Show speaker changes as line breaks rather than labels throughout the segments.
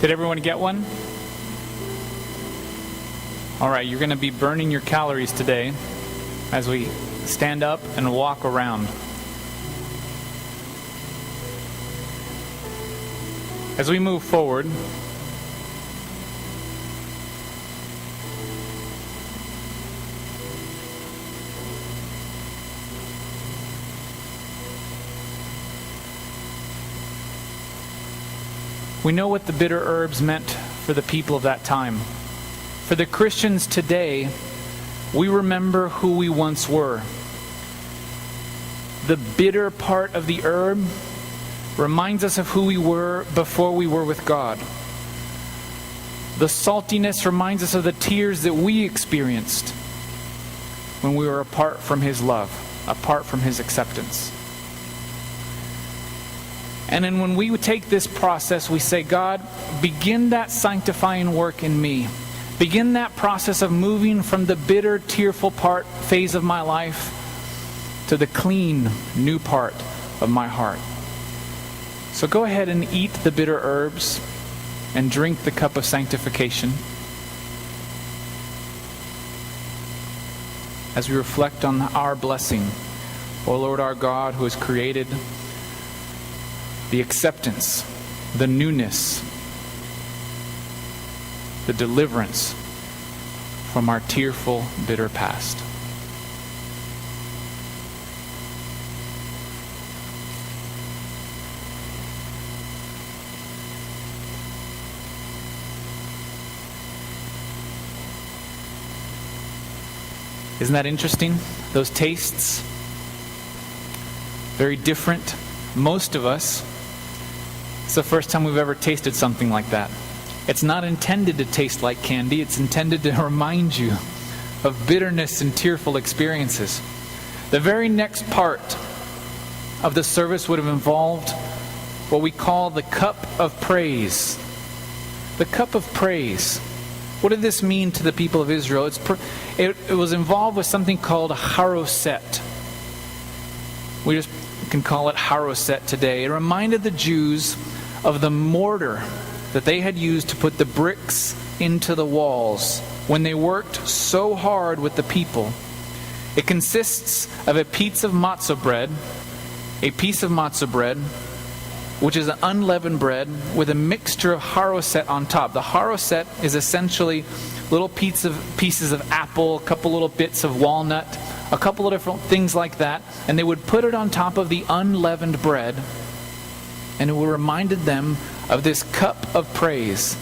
Did everyone get one? All right, you're going to be burning your calories today as we stand up and walk around. As we move forward, we know what the bitter herbs meant for the people of that time. For the Christians today, we remember who we once were. The bitter part of the herb reminds us of who we were before we were with God. The saltiness reminds us of the tears that we experienced when we were apart from His love, apart from His acceptance. And then when we take this process, we say, God, begin that sanctifying work in me. Begin that process of moving from the bitter, tearful phase of my life to the clean, new part of my heart. So go ahead and eat the bitter herbs and drink the cup of sanctification as we reflect on our blessing, O Lord our God, who has created the acceptance, the newness, the deliverance from our tearful, bitter past. Isn't that interesting? Those tastes, very different. Most of us, it's the first time we've ever tasted something like that. It's not intended to taste like candy. It's intended to remind you of bitterness and tearful experiences. The very next part of the service would have involved what we call the cup of praise. The cup of praise. What did this mean to the people of Israel? It was involved with something called haroset. We just can call it haroset today. It reminded the Jews of the mortar that they had used to put the bricks into the walls when they worked so hard with the people. It consists of a piece of matzah bread, which is an unleavened bread with a mixture of haroset on top. The haroset is essentially little pieces of apple, a couple little bits of walnut, a couple of different things like that, and they would put it on top of the unleavened bread, and it reminded them of this cup of praise.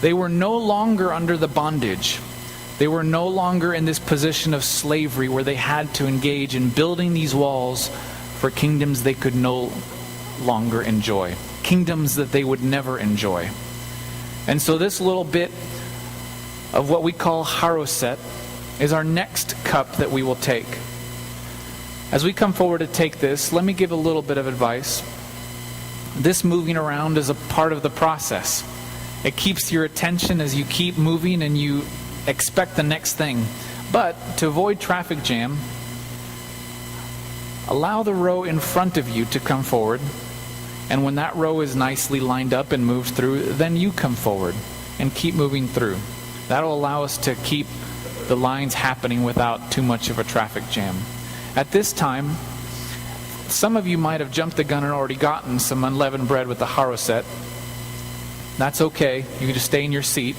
They were no longer under the bondage. They were no longer in this position of slavery where they had to engage in building these walls for kingdoms they could no longer enjoy, kingdoms that they would never enjoy. And so this little bit of what we call haroset is our next cup that we will take. As we come forward to take this, let me give a little bit of advice. This moving around is a part of the process. It keeps your attention as you keep moving and you expect the next thing. But to avoid traffic jam, allow the row in front of you to come forward. And when that row is nicely lined up and moved through, then you come forward and keep moving through. That'll allow us to keep the lines happening without too much of a traffic jam. At this time, some of you might have jumped the gun and already gotten some unleavened bread with the haroset. That's okay. You can just stay in your seat.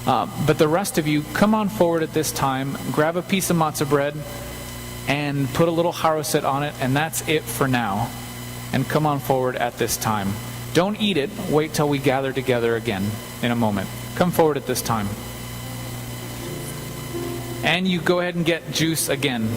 But the rest of you, come on forward at this time, grab a piece of matzah bread, and put a little haroset on it, and that's it for now. And come on forward at this time. Don't eat it. Wait till we gather together again in a moment. Come forward at this time. And you go ahead and get juice again.